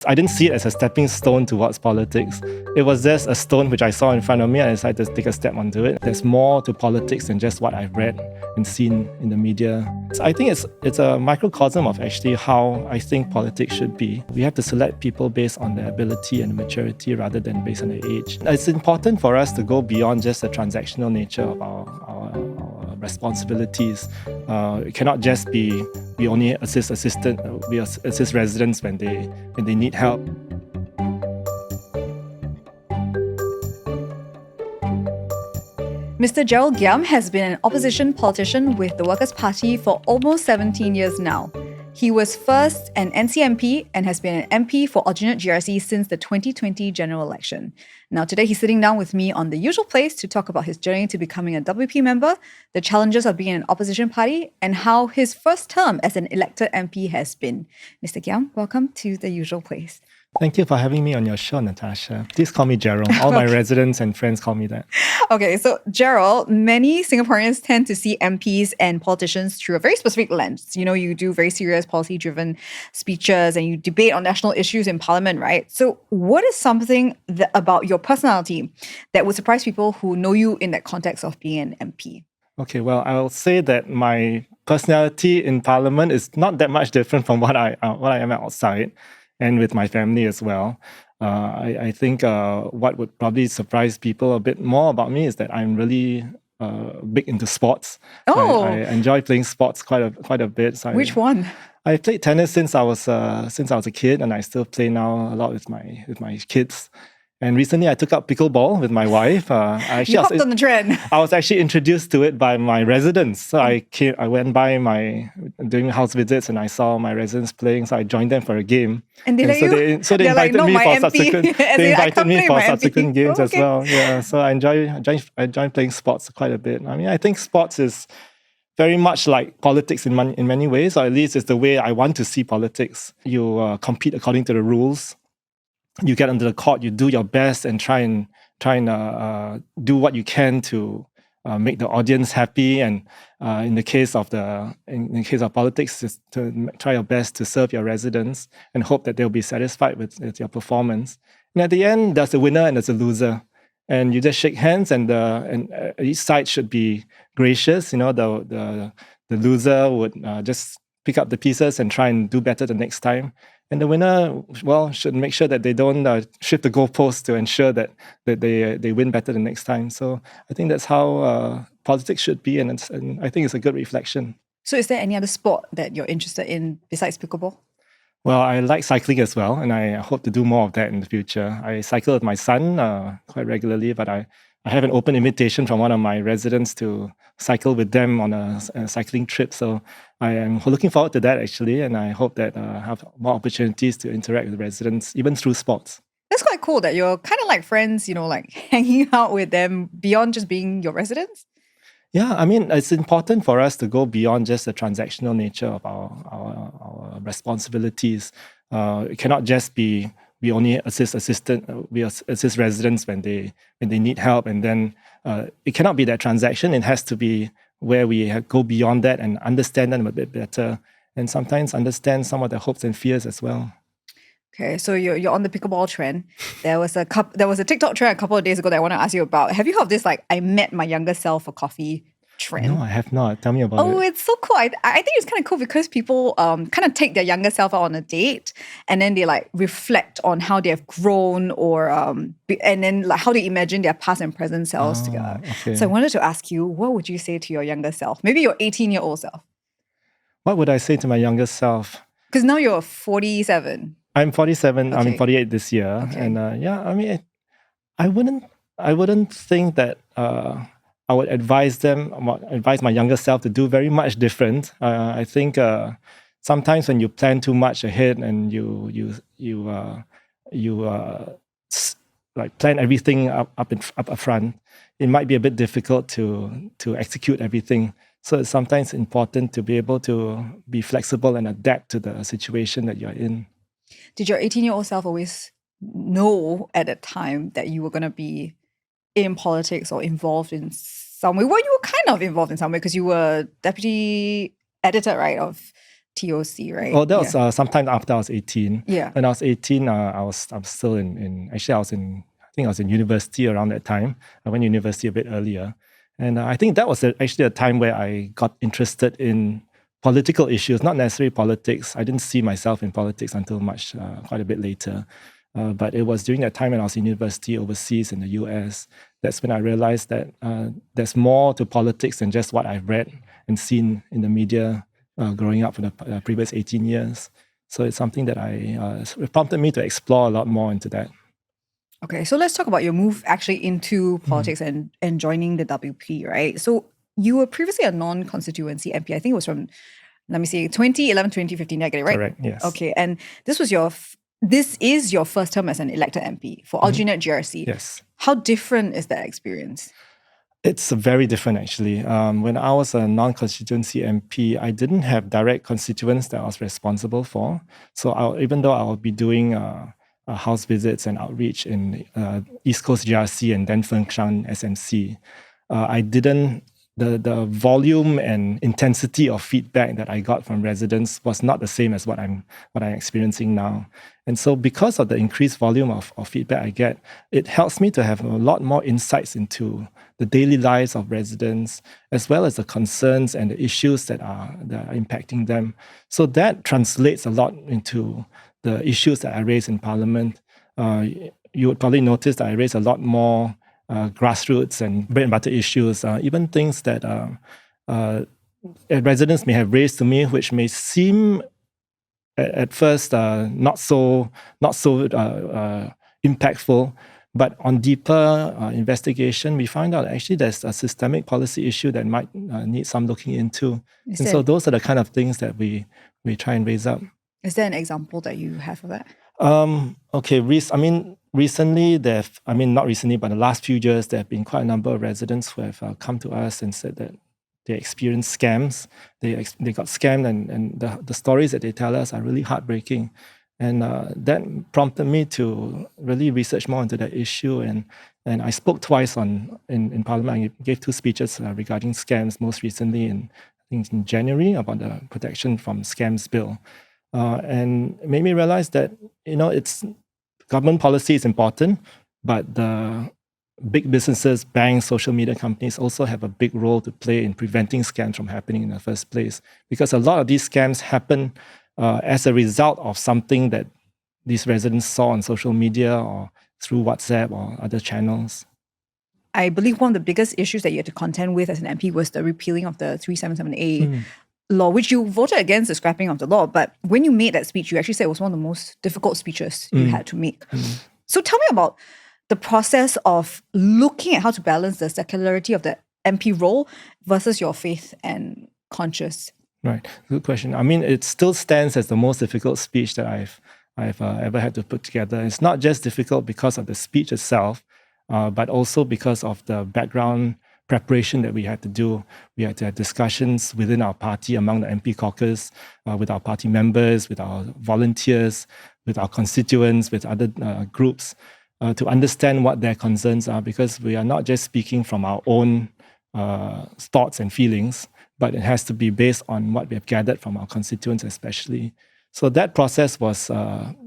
I didn't see it as a stepping stone towards politics. It was just a stone which I saw in front of me and I decided to take a step onto it. There's more to politics than just what I've read and seen in the media. So I think it's a microcosm of actually how I think politics should be. We have to select people based on their ability and maturity rather than based on their age. It's important for us to go beyond just the transactional nature of our responsibilities. It cannot just be we only assist residents when they need help. Mr. Gerald Giam has been an opposition politician with the Workers' Party for almost 17 years now. He was first an NCMP and has been an MP for Aljunied GRC since the 2020 general election. Now today he's sitting down with me on the usual place to talk about his journey to becoming a WP member, the challenges of being an opposition party, and how his first term as an elected MP has been. Mr. Giam, welcome to the usual place. Thank you for having me on your show, Natasha. Please call me Gerald. All my residents and friends call me that. Okay, so Gerald, many Singaporeans tend to see MPs and politicians through a very specific lens. You know, you do very serious policy-driven speeches and you debate on national issues in Parliament, right? So what is something about your personality that would surprise people who know you in that context of being an MP? Okay, well, I'll say that my personality in Parliament is not that much different from what I am outside, and with my family as well. I think what would probably surprise people a bit more about me is that I'm really big into sports. Oh, I enjoy playing sports quite a bit. So which one? I played tennis since I was a kid, and I still play now a lot with my kids. And recently, I took up pickleball with my wife. You hopped on the trend. I was actually introduced to it by my residents. So I went by doing house visits, and I saw my residents playing. So I joined them for a game. And they invited me for subsequent. They invited me for subsequent games as well. Yeah. So I enjoy playing sports quite a bit. I mean, I think sports is very much like politics in many ways, or at least it's the way I want to see politics. You compete according to the rules. You get onto the court, you do your best and try and do what you can to make the audience happy. And in the case of politics, is to try your best to serve your residents and hope that they'll be satisfied with your performance. And at the end, there's a winner and there's a loser. And you just shake hands, and each side should be gracious. You know, the loser would just pick up the pieces and try and do better the next time. And the winner, well, should make sure that they don't shift the goalposts to ensure that they win better the next time. So I think that's how politics should be, and I think it's a good reflection. So is there any other sport that you're interested in besides pickleball? Well, I like cycling as well, and I hope to do more of that in the future. I cycle with my son quite regularly, but I have an open invitation from one of my residents to cycle with them on a cycling trip. So I am looking forward to that, actually, and I hope that I have more opportunities to interact with residents, even through sports. That's quite cool that you're kind of like friends, you know, like hanging out with them beyond just being your residents. Yeah, I mean, it's important for us to go beyond just the transactional nature of our responsibilities. It cannot just be we only assist residents when they need help, and then it cannot be that transaction. It has to be where we go beyond that and understand them a bit better, and sometimes understand some of their hopes and fears as well. Okay, so you're on the pickleball trend. There was a TikTok trend a couple of days ago that I want to ask you about. Have you heard of this, like, I met my younger self for coffee trend? No, I have not. Tell me about it. Oh, it's so cool. I think it's kind of cool because people kind of take their younger self out on a date, and then they like reflect on how they have grown, or and then like how they imagine their past and present selves together. Okay. So I wanted to ask you, what would you say to your younger self? Maybe your 18-year-old self. What would I say to my younger self? Because now you're 47. I'm 47. Okay. I'm 48 this year, Okay. and I mean, I wouldn't think that I would advise my younger self to do very much different. I think sometimes when you plan too much ahead and you like plan everything up front, it might be a bit difficult to execute everything. So it's sometimes important to be able to be flexible and adapt to the situation that you're in. Did your 18-year-old self always know at that time that you were going to be in politics or involved in some way? Well, you were kind of involved in some way because you were deputy editor, right, of TOC, right? Oh, that was sometime after I was 18. Yeah. When I was 18, I was still I think I was in university around that time. I went to university a bit earlier. And I think that was actually a time where I got interested in political issues, not necessarily politics. I didn't see myself in politics until quite a bit later. But it was during that time when I was in university overseas in the US, that's when I realized that there's more to politics than just what I've read and seen in the media growing up for the previous 18 years. So it's something that it prompted me to explore a lot more into that. Okay, so let's talk about your move actually into politics and joining the WP, right? So you were previously a non-constituency MP. I think it was from, 2011, 2015, I get it right? Correct, yes. Okay, and this is your first term as an elected MP for Aljunied GRC. Yes. How different is that experience? It's very different, actually. When I was a non-constituency MP, I didn't have direct constituents that I was responsible for. So even though I will be doing house visits and outreach in East Coast GRC and then Fengshan SMC, the volume and intensity of feedback that I got from residents was not the same as what I'm experiencing now. And so because of the increased volume of feedback I get, it helps me to have a lot more insights into the daily lives of residents, as well as the concerns and the issues that are impacting them. So that translates a lot into the issues that I raise in Parliament. You would probably notice that I raise a lot more grassroots and bread and butter issues, even things that residents may have raised to me, which may seem at first not so impactful. But on deeper investigation, we find out actually there's a systemic policy issue that might need some looking into. So those are the kind of things that we try and raise up. Is there an example that you have of that? Recently, not recently, but the last few years, there have been quite a number of residents who have come to us and said that they experienced scams. They got scammed, and the stories that they tell us are really heartbreaking. And that prompted me to really research more into that issue. And I spoke twice in Parliament. I gave 2 speeches regarding scams, most recently I think in January, about the Protection from Scams Bill. And it made me realize that, it's government policy is important, but the big businesses, banks, social media companies also have a big role to play in preventing scams from happening in the first place. Because a lot of these scams happen as a result of something that these residents saw on social media or through WhatsApp or other channels. I believe one of the biggest issues that you had to contend with as an MP was the repealing of the 377A law, which you voted against the scrapping of the law. But when you made that speech, you actually said it was one of the most difficult speeches you had to make. So tell me about the process of looking at how to balance the secularity of the MP role versus your faith and conscience. Right, good question. It still stands as the most difficult speech that I've ever had to put together. It's not just difficult because of the speech itself, but also because of the background preparation that we had to do. We had to have discussions within our party, among the MP caucus, with our party members, with our volunteers, with our constituents, with other groups, to understand what their concerns are, because we are not just speaking from our own thoughts and feelings, but it has to be based on what we have gathered from our constituents especially. So that process was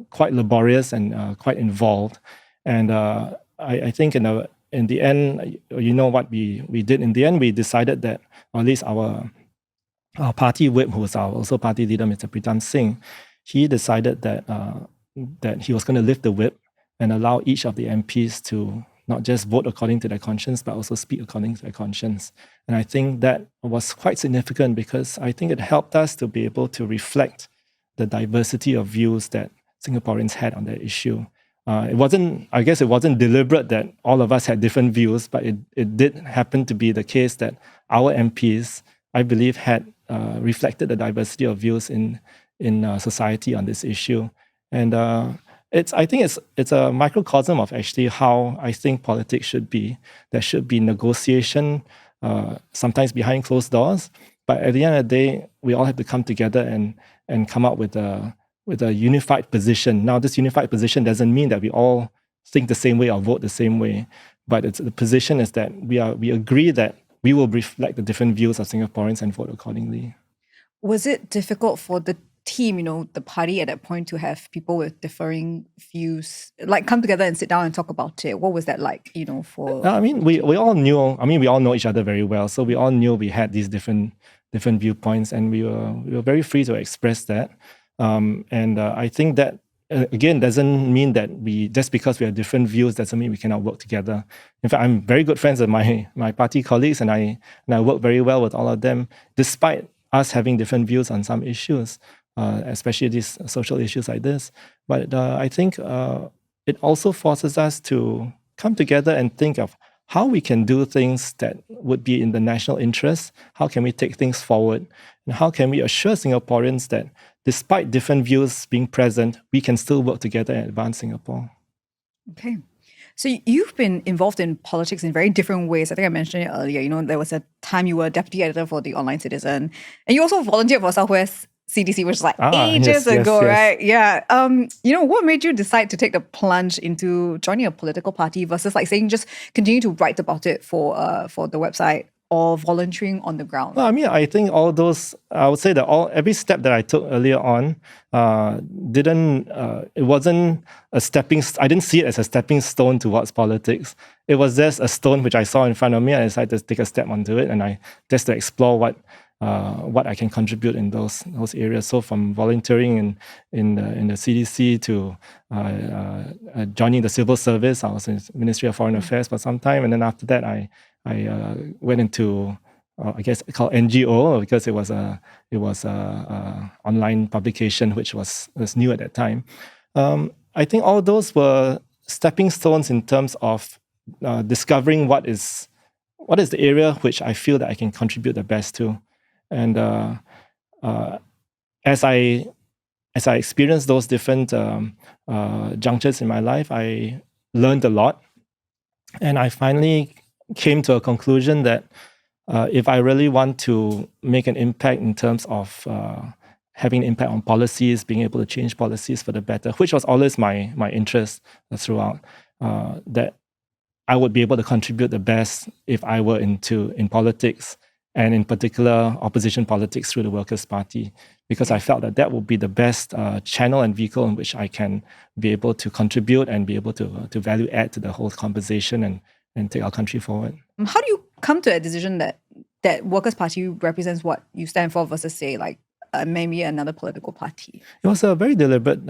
quite laborious and quite involved. And I think in the end, what we did in the end, we decided that, or at least our party whip, who was also party leader, Mr. Pritam Singh, he decided that he was going to lift the whip and allow each of the MPs to not just vote according to their conscience, but also speak according to their conscience. And I think that was quite significant, because I think it helped us to be able to reflect the diversity of views that Singaporeans had on that issue. It wasn't deliberate that all of us had different views, but it did happen to be the case that our MPs, I believe, had reflected the diversity of views in society on this issue. And I think it's a microcosm of actually how I think politics should be. There should be negotiation, sometimes behind closed doors, but at the end of the day, we all have to come together and come up with a unified position. Now, this unified position doesn't mean that we all think the same way or vote the same way, but the position is that we agree that we will reflect the different views of Singaporeans and vote accordingly. Was it difficult for the team, the party at that point, to have people with differing views like come together and sit down and talk about it? What was that like, for... I mean, we all knew, we all know each other very well. So we all knew we had these different viewpoints, and we were very free to express that. I think that, again, doesn't mean that just because we have different views doesn't mean we cannot work together. In fact, I'm very good friends with my party colleagues, and I work very well with all of them, despite us having different views on some issues, especially these social issues like this. But I think it also forces us to come together and think of how we can do things that would be in the national interest. How can we take things forward? And how can we assure Singaporeans that despite different views being present, we can still work together and advance Singapore? Okay. So you've been involved in politics in very different ways. I think I mentioned it earlier. There was a time you were deputy editor for the Online Citizen, and you also volunteered for Southwest CDC, which is like ages ago, right? Yeah. What made you decide to take the plunge into joining a political party versus like saying just continue to write about it for the website or volunteering on the ground? Well, I mean, I think all those, I would say that every step that I took earlier on it wasn't a I didn't see it as a stepping stone towards politics. It was just a stone which I saw in front of me, and I decided to take a step onto it, and just to explore what I can contribute in those areas. So from volunteering in the CDC to joining the civil service, I was in the Ministry of Foreign Affairs for some time, and then after that I went into I guess called NGO, because it was a online publication which was new at that time. I think all those were stepping stones in terms of discovering what is the area which I feel that I can contribute the best to. And as I experienced those different junctures in my life, I learned a lot. And I finally came to a conclusion that if I really want to make an impact in terms of having an impact on policies, being able to change policies for the better, which was always my interest throughout, that I would be able to contribute the best if I were in politics, and in particular opposition politics through the Workers' Party, because I felt that would be the best channel and vehicle in which I can be able to contribute and be able to value add to the whole conversation and take our country forward. How do you come to a decision that Workers' Party represents what you stand for versus, say, like maybe another political party? It was a very deliberate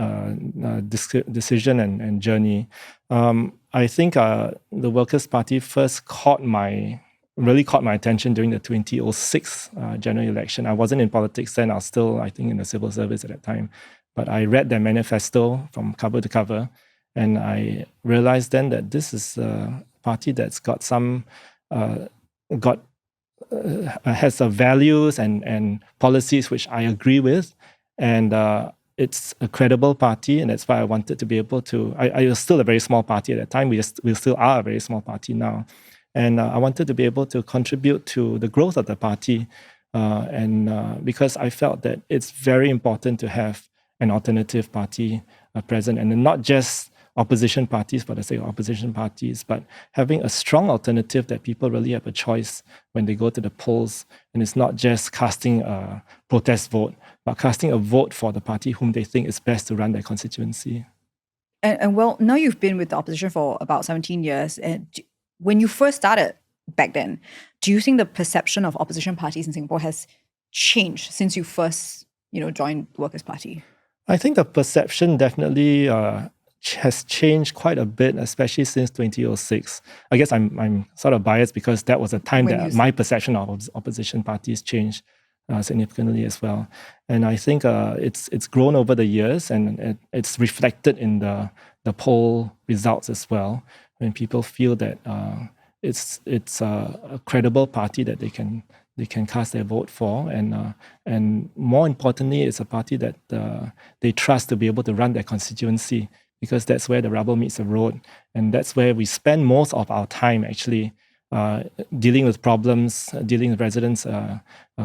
decision and journey. I think the Workers' Party first really caught my attention during the 2006 general election. I wasn't in politics then. I was still, I think, in the civil service at that time. But I read their manifesto from cover to cover, and I realized then that this is a party that's got has values and policies which I agree with, and it's a credible party, and that's why I wanted to be able to. I was still a very small party at that time. We still are a very small party now. And I wanted to be able to contribute to the growth of the party, because I felt that it's very important to have an alternative party present, and not just opposition parties for the sake of opposition parties, but having a strong alternative that people really have a choice when they go to the polls, and it's not just casting a protest vote, but casting a vote for the party whom they think is best to run their constituency. And well, now you've been with the opposition for about 17 years, and when you first started back then, do you think the perception of opposition parties in Singapore has changed since you first, joined the Workers' Party? I think the perception definitely has changed quite a bit, especially since 2006. I guess I'm sort of biased because that was a time that my perception of opposition parties changed significantly as well. And I think it's grown over the years, and it's reflected in the poll results as well, when people feel that it's a credible party that they can cast their vote for, and more importantly, it's a party that they trust to be able to run their constituency, because that's where the rubber meets the road, and that's where we spend most of our time actually dealing with problems, dealing with residents'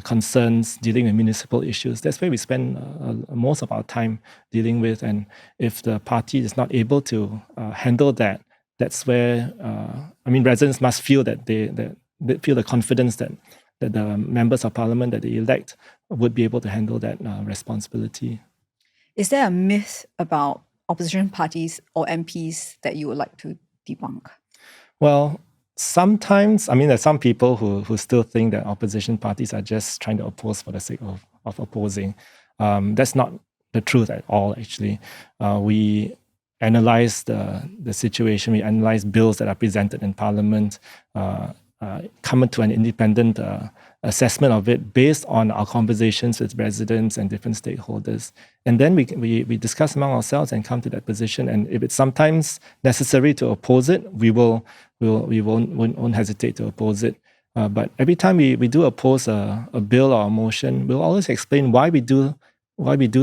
concerns, dealing with municipal issues. That's where we spend most of our time dealing with, and if the party is not able to handle that, that's where residents must feel that they feel the confidence that members of parliament that they elect would be able to handle that responsibility. Is there a myth about opposition parties or MPs that you would like to debunk? Well, sometimes, I mean, there's some people who still think that opposition parties are just trying to oppose for the sake of opposing. That's not the truth at all, actually. We analyze the situation, we analyze bills that are presented in Parliament, come to an independent assessment of it based on our conversations with residents and different stakeholders. And then we discuss among ourselves and come to that position. And if it's sometimes necessary to oppose it, we won't hesitate to oppose it. But every time we do oppose a bill or a motion, we'll always explain why we do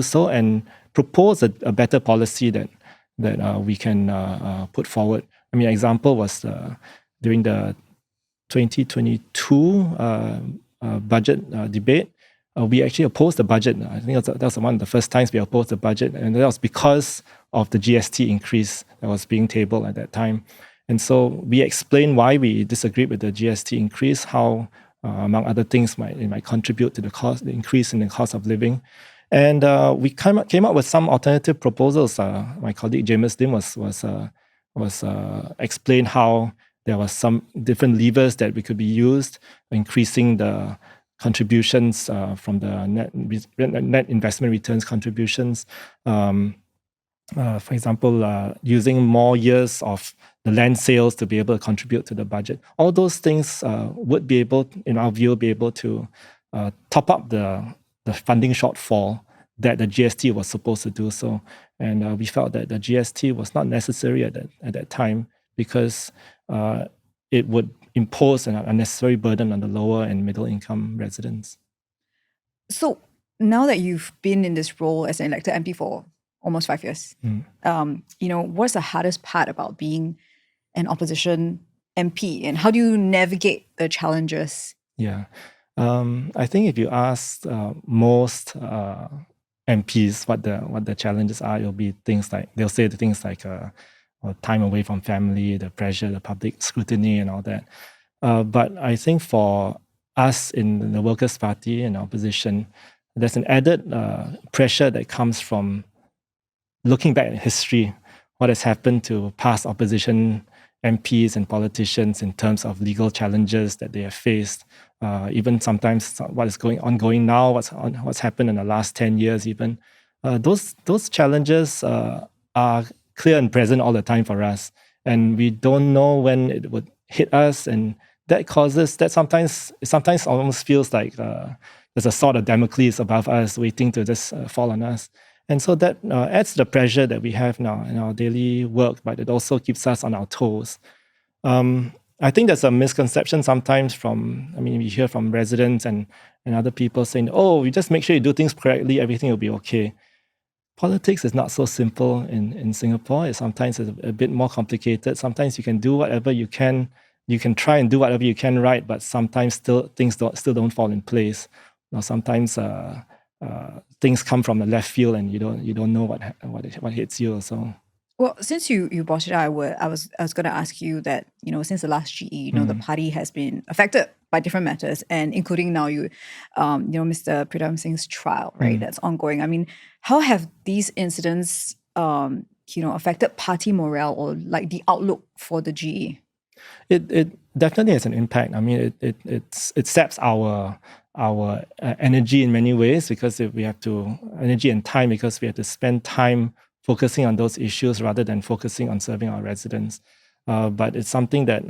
so and propose a better policy that we can put forward. I mean, an example was during the 2022 budget debate, we actually opposed the budget. I think that was one of the first times we opposed the budget, and that was because of the GST increase that was being tabled at that time. And so we explained why we disagreed with the GST increase, how, among other things, it might contribute to the increase in the cost of living. And we came up with some alternative proposals. My colleague James Lim was explained how there was some different levers that we could be used, increasing the contributions from the net investment returns contributions. For example, using more years of the land sales to be able to contribute to the budget. All those things would be able, in our view, be able to top up the funding shortfall that the GST was supposed to do so. And we felt that the GST was not necessary at that time because it would impose an unnecessary burden on the lower and middle income residents. So now that you've been in this role as an elected MP for almost 5 years, what's the hardest part about being an opposition MP, and how do you navigate the challenges? Yeah, I think if you ask most MPs what the challenges are, it'll be things like, they'll say things like time away from family, the pressure, the public scrutiny and all that. But I think for us in the Workers' Party and opposition, there's an added pressure that comes from looking back at history, what has happened to past opposition MPs and politicians in terms of legal challenges that they have faced, even sometimes what is ongoing now, what's happened in the last 10 years even. Those challenges are clear and present all the time for us, and we don't know when it would hit us, and that sometimes almost feels like there's a sword of Damocles above us waiting to just fall on us. And so that adds to the pressure that we have now in our daily work, but it also keeps us on our toes. I think there's a misconception sometimes we hear from residents and other people saying, oh, you just make sure you do things correctly, everything will be okay. Politics is not so simple in Singapore. Sometimes it's a bit more complicated. Sometimes you can do whatever you can. You can try and do whatever you can right, but sometimes things still don't fall in place. Sometimes things come from the left field, and you don't know what hits you. So, well, since you brought it up, I was going to ask you that since the last GE, the party has been affected by different matters, and including now Mr. Pritam Singh's trial, right? That's ongoing. I mean, how have these incidents affected party morale or like the outlook for the GE? It definitely has an impact. I mean, it saps our energy in many ways, because we have to energy and time because we have to spend time focusing on those issues rather than focusing on serving our residents. But it's something that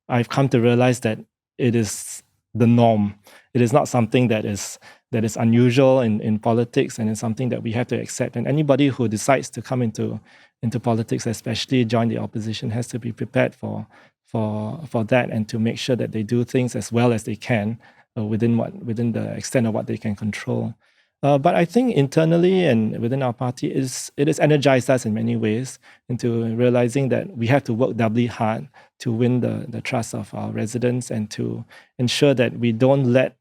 I've come to realize that it is the norm. It is not something that is unusual in politics, and it's something that we have to accept. And anybody who decides to come into politics, especially join the opposition, has to be prepared for that, and to make sure that they do things as well as they can within the extent of what they can control. But I think internally and within our party, it has energized us in many ways into realizing that we have to work doubly hard to win the trust of our residents, and to ensure that we don't let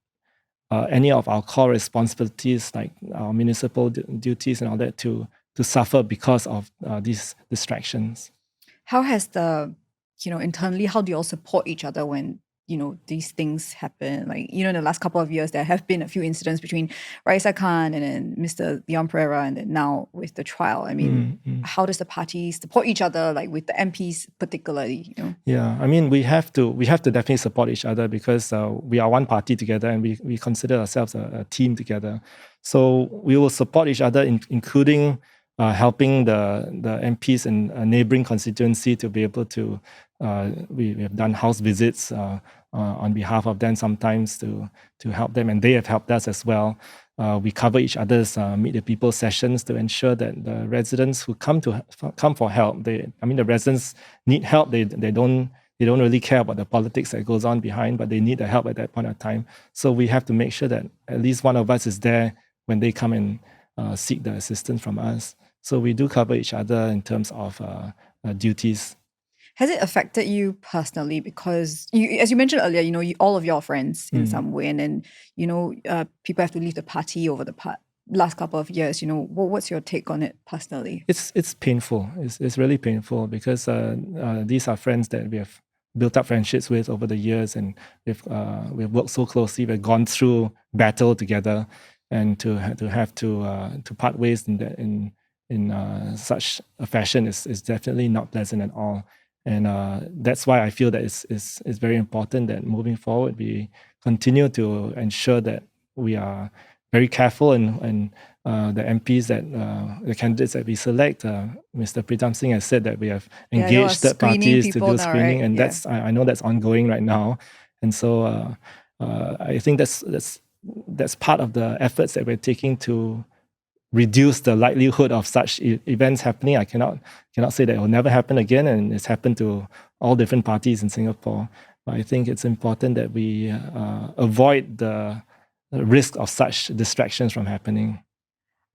any of our core responsibilities, like our municipal duties and all that, to suffer because of these distractions. How has internally, how do you all support each other when these things happen. Like, in the last couple of years, there have been a few incidents between Raisa Khan and then Mr. Giam and then now with the trial. I mean, how does the party support each other, like with the MPs particularly? Yeah, I mean, we have to definitely support each other because we are one party together and we consider ourselves a team together. So we will support each other, including helping the MPs in a neighboring constituency to be able to. We have done house visits on behalf of them sometimes to help them, and they have helped us as well. We cover each other's Meet the People sessions to ensure that the residents who come for help, the residents need help. They don't really care about the politics that goes on behind, but they need the help at that point of time. So we have to make sure that at least one of us is there when they come and seek the assistance from us. So we do cover each other in terms of duties. Has it affected you personally? Because as you mentioned earlier, all of your friends in some way, and then people have to leave the party over the last couple of years. What's your take on it personally? It's painful. It's really painful because these are friends that we have built up friendships with over the years, and we've worked so closely. We've gone through battle together, and to have to part ways in such a fashion is definitely not pleasant at all. And that's why I feel that it's very important that moving forward, we continue to ensure that we are very careful and the MPs the candidates that we select. Mr. Pritam Singh has said that we have engaged third parties to do screening, and that's I know that's ongoing right now. And so I think that's part of the efforts that we're taking to reduce the likelihood of such events happening. I cannot say that it will never happen again, and it's happened to all different parties in Singapore. But I think it's important that we avoid the risk of such distractions from happening.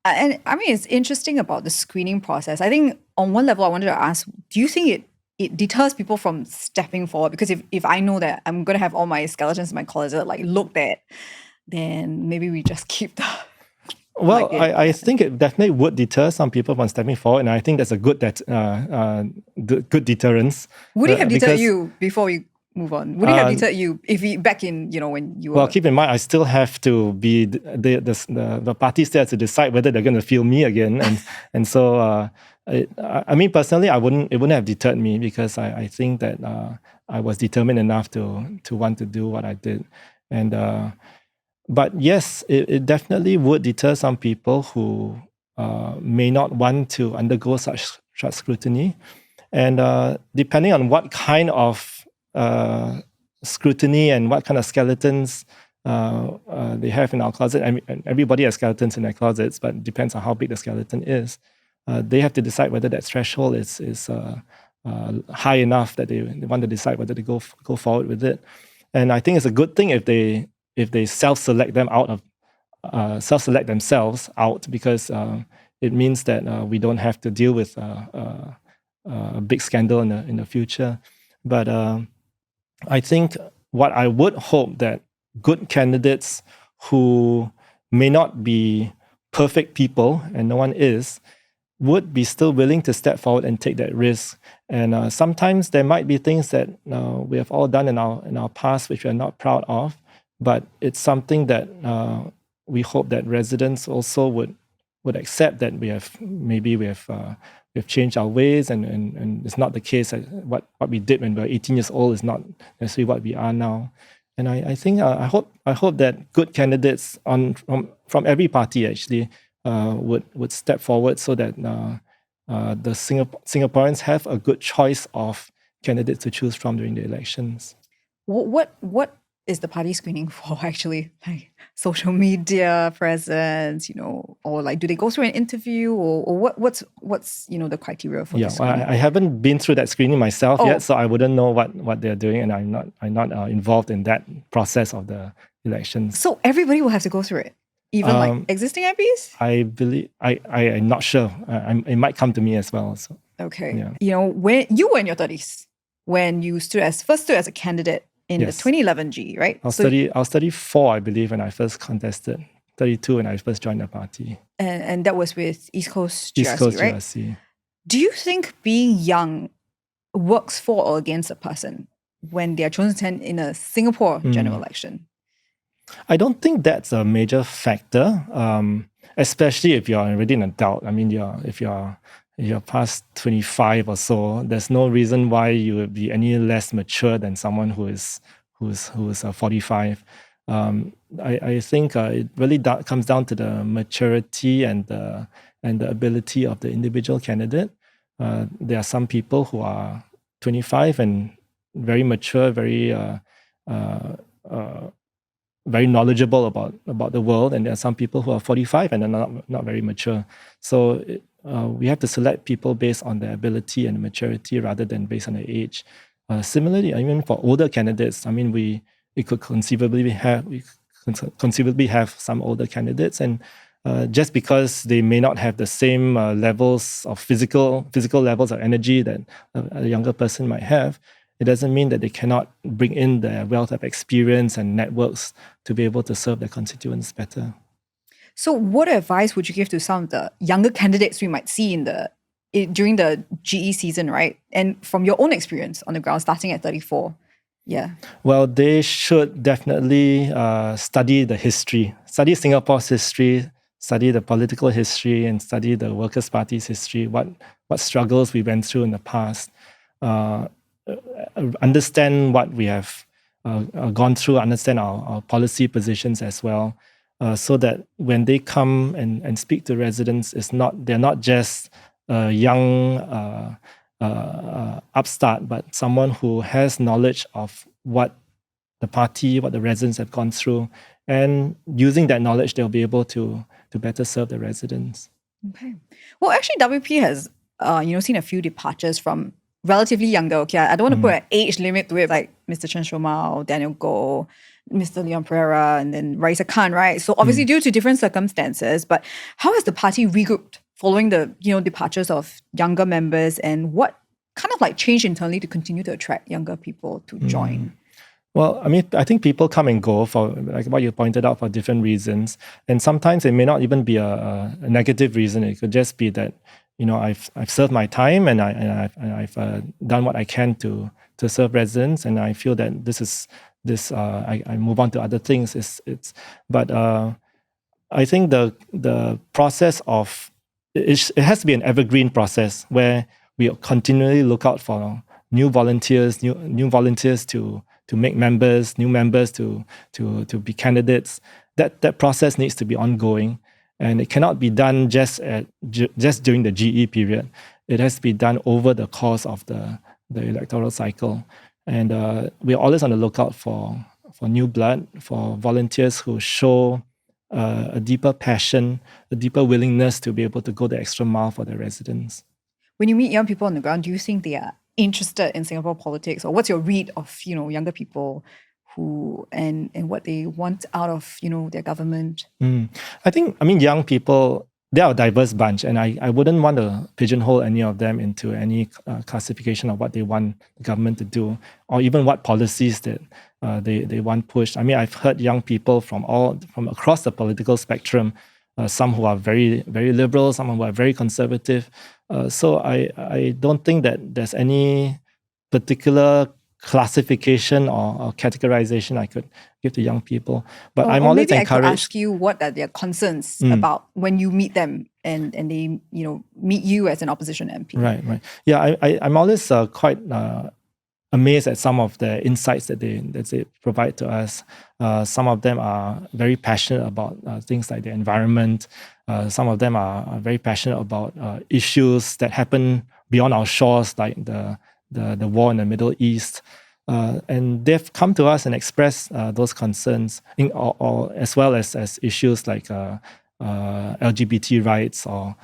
And I mean, it's interesting about the screening process. I think on one level, I wanted to ask, do you think it deters people from stepping forward? Because if I know that I'm going to have all my skeletons in my closet looked at, then maybe we just keep the... Well, I think it definitely would deter some people from stepping forward, and I think that's a good good deterrence. Would it have deterred you before we move on? Would it have deterred you back in when you were... Well, keep in mind, I still have to be the parties there to decide whether they're going to feel me again, and so I mean personally, it wouldn't have deterred me because I think that I was determined enough to want to do what I did, and. But yes, it definitely would deter some people who may not want to undergo such scrutiny. And depending on what kind of scrutiny and what kind of skeletons they have in our closet, I mean, everybody has skeletons in their closets, but it depends on how big the skeleton is. They have to decide whether that threshold is high enough that they want to decide whether to go forward with it. And I think it's a good thing if they self-select themselves out, because it means that we don't have to deal with a big scandal in the future. But I think what I would hope that good candidates who may not be perfect people, and no one is, would be still willing to step forward and take that risk. And sometimes there might be things that we have all done in our past which we are not proud of. But it's something that we hope that residents also would accept, that we've changed our ways, and it's not the case that what we did when we were 18 years old is not necessarily what we are now. And I think I hope that good candidates from every party actually would step forward so that the Singaporeans have a good choice of candidates to choose from during the elections. What is the party screening for actually? Like social media presence, or like do they go through an interview, or what's the criteria for this screening? I haven't been through that screening myself yet, so I wouldn't know what they're doing, and I'm not involved in that process of the elections. So everybody will have to go through it, even like existing MPs? I believe I'm not sure. It might come to me as well. So. Okay. Yeah. When you were in your 30s, when you first stood as a candidate in the 2011 G, right? I was 34, I believe, when I first contested. 32 when I first joined the party. And that was with East Coast GRC, East Coast right? GRC. Do you think being young works for or against a person? when they are chosen to stand in a Singapore general election? I don't think that's a major factor, especially if you're already an adult. I mean, if you're past 25 or so, there's no reason why you would be any less mature than someone who's 45. I think it really comes down to the maturity and the ability of the individual candidate. There are some people who are 25 and very mature, very knowledgeable about the world, and there are some people who are 45 and are not very mature. So we have to select people based on their ability and maturity rather than based on their age. Similarly, I mean, for older candidates, I mean, we could conceivably have some older candidates, and just because they may not have the same levels of physical levels of energy that a younger person might have, it doesn't mean that they cannot bring in their wealth of experience and networks to be able to serve their constituents better. So what advice would you give to some of the younger candidates we might see during the GE season, right? And from your own experience on the ground, starting at 34? Yeah. Well, they should definitely study the history, study Singapore's history, study the political history, and study the Workers' Party's history, what struggles we went through in the past. Understand what we have gone through, understand our policy positions as well, so that when they come and speak to residents, they're not just a young upstart, but someone who has knowledge of what the party, what the residents have gone through, and using that knowledge, they'll be able to better serve the residents. Okay. Well, actually, WP has seen a few departures from relatively younger. Okay, I don't want to put an age limit to it, like Mr. Chen Shomao, Daniel Goh, Mr. Leon Pereira, and then Raisa Khan, right? So obviously due to different circumstances, but how has the party regrouped following the departures of younger members, and what kind of like changed internally to continue to attract younger people to join? Well, I mean, I think people come and go for, like what you pointed out, for different reasons. And sometimes it may not even be a negative reason. It could just be that, I've served my time and I've done what I can to serve residents, and I feel that I move on to other things. But I think the process of it has to be an evergreen process where we continually look out for new volunteers to make members, new members to be candidates. That process needs to be ongoing, and it cannot be done just during the GE period. It has to be done over the course of the electoral cycle, and we're always on the lookout for new blood, for volunteers who show a deeper passion, a deeper willingness to be able to go the extra mile for their residents. When you meet young people on the ground, do you think they are interested in Singapore politics, or what's your read of younger people who and what they want out of their government? I mean young people, they are a diverse bunch, and I wouldn't want to pigeonhole any of them into any classification of what they want the government to do, or even what policies that they want pushed. I mean, I've heard young people from across the political spectrum, some who are very, very liberal, some who are very conservative. So I don't think that there's any particular classification or categorization I could give to young people. But I'm always encouraged. I could ask you what are their concerns about when you meet them and they meet you as an opposition MP. Right. Yeah, I'm always quite amazed at some of the insights that they provide to us. Some of them are very passionate about things like the environment. Some of them are very passionate about issues that happen beyond our shores, like the war in the Middle East. And they've come to us and expressed those concerns, or as well as issues like LGBT rights or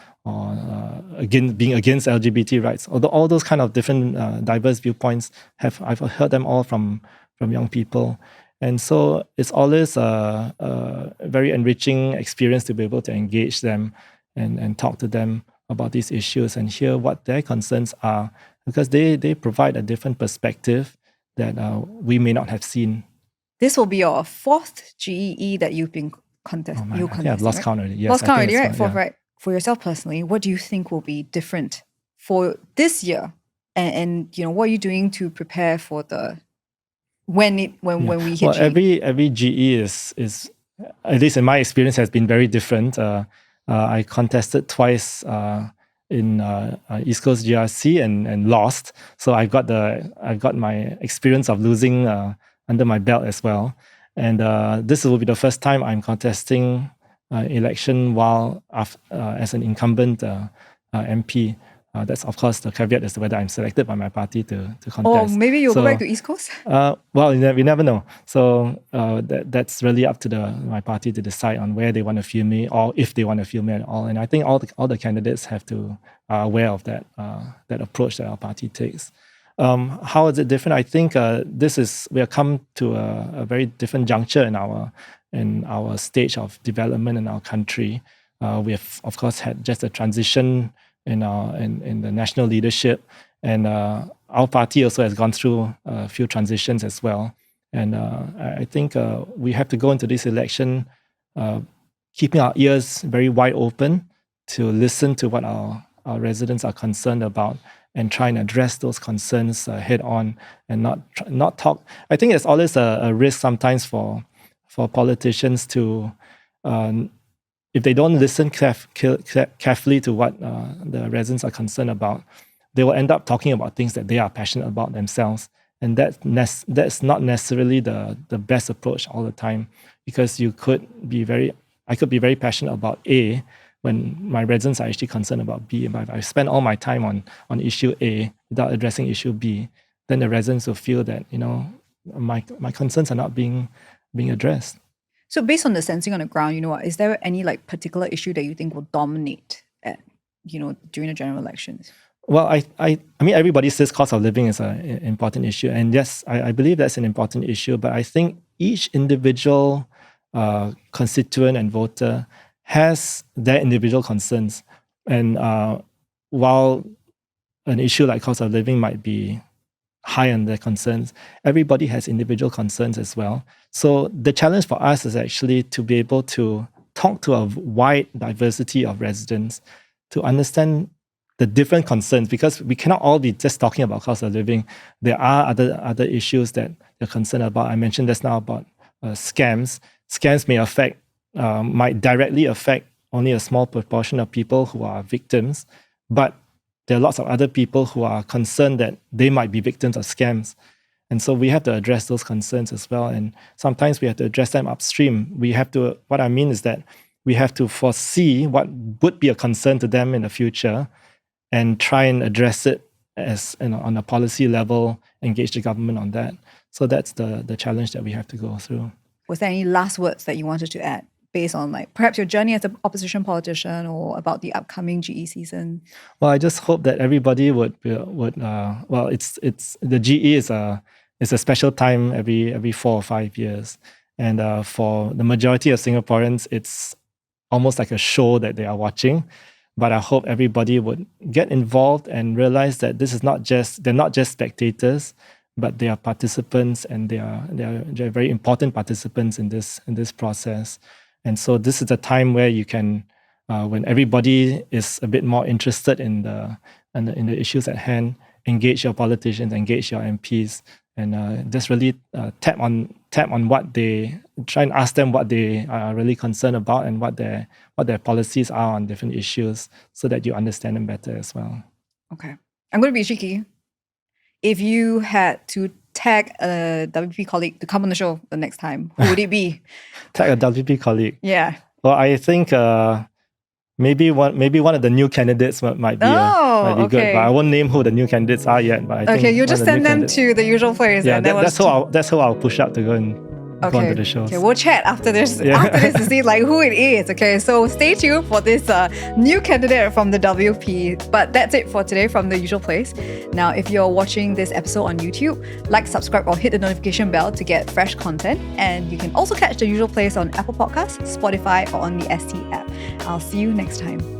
being against LGBT rights. All those kind of different diverse viewpoints, I've heard them all from young people. And so it's always a very enriching experience to be able to engage them and talk to them about these issues and hear what their concerns are, because they provide a different perspective that we may not have seen. This will be your fourth GEE that you've been contesting. I think I've lost count already. Yes, lost count already, right? Right. For yourself personally, what do you think will be different for this year? And what are you doing to prepare for the when we hit GE? Every GE is at least in my experience has been very different. I contested twice in East Coast GRC and lost. So I've got my experience of losing under my belt as well. And this will be the first time I'm contesting election while as an incumbent MP. That's of course the caveat as to whether I'm selected by my party to contest. Oh, maybe you'll go back to East Coast? Well, we never know. So that's really up to my party to decide on where they want to field me or if they want to field me at all. And I think all the candidates are aware of that approach that our party takes. How is it different? I think we have come to a very different juncture in our stage of development in our country. We have of course had just a transition in the national leadership, and our party also has gone through a few transitions as well. And I think we have to go into this election keeping our ears very wide open to listen to what our residents are concerned about and try and address those concerns head on and not talk. I think it's always a risk sometimes for politicians to if they don't listen carefully to what the residents are concerned about, they will end up talking about things that they are passionate about themselves. And that's not necessarily the best approach all the time, because I could be very passionate about A when my residents are actually concerned about B. But if I spend all my time on issue A without addressing issue B, then the residents will feel that my concerns are not being addressed. So based on the sensing on the ground, is there any particular issue that you think will dominate during the general elections? Well, I mean, everybody says cost of living is an important issue. And yes, I believe that's an important issue. But I think each individual constituent and voter has their individual concerns. And while an issue like cost of living might be high on their concerns, everybody has individual concerns as well. So the challenge for us is actually to be able to talk to a wide diversity of residents to understand the different concerns, because we cannot all be just talking about cost of living. There are other issues that they're concerned about. I mentioned just now about scams. Scams might directly affect only a small proportion of people who are victims, but there are lots of other people who are concerned that they might be victims of scams. And so we have to address those concerns as well. And sometimes we have to address them upstream. What I mean is that we have to foresee what would be a concern to them in the future and try and address it as on a policy level, engage the government on that. So that's the challenge that we have to go through. Was there any last words that you wanted to add based on perhaps your journey as an opposition politician or about the upcoming GE season? Well, I just hope that everybody would it's the GE is a special time every 4 or 5 years. And for the majority of Singaporeans, it's almost like a show that they are watching. But I hope everybody would get involved and realize that they're not just spectators, but they are participants, and they are very important participants in this process. And so this is a time where you can, when everybody is a bit more interested in the issues at hand, engage your politicians, engage your MPs, and just really tap on try and ask them what they are really concerned about and what their policies are on different issues, so that you understand them better as well. Okay, I'm going to be cheeky. If you had to tag a WP colleague to come on the show the next time, who would it be? Tag a WP colleague? Yeah. Well, I think maybe one of the new candidates might be good. But I won't name who the new candidates are yet. But I think you just send them to the usual place. Yeah, that's who I'll push up to go and go onto the show. Okay, we'll chat after this to see who it is. Okay, so stay tuned for this new candidate from the WP. But that's it for today from the usual place. Now, if you're watching this episode on YouTube, subscribe, or hit the notification bell to get fresh content. And you can also catch the usual place on Apple Podcasts, Spotify, or on the ST app. I'll see you next time.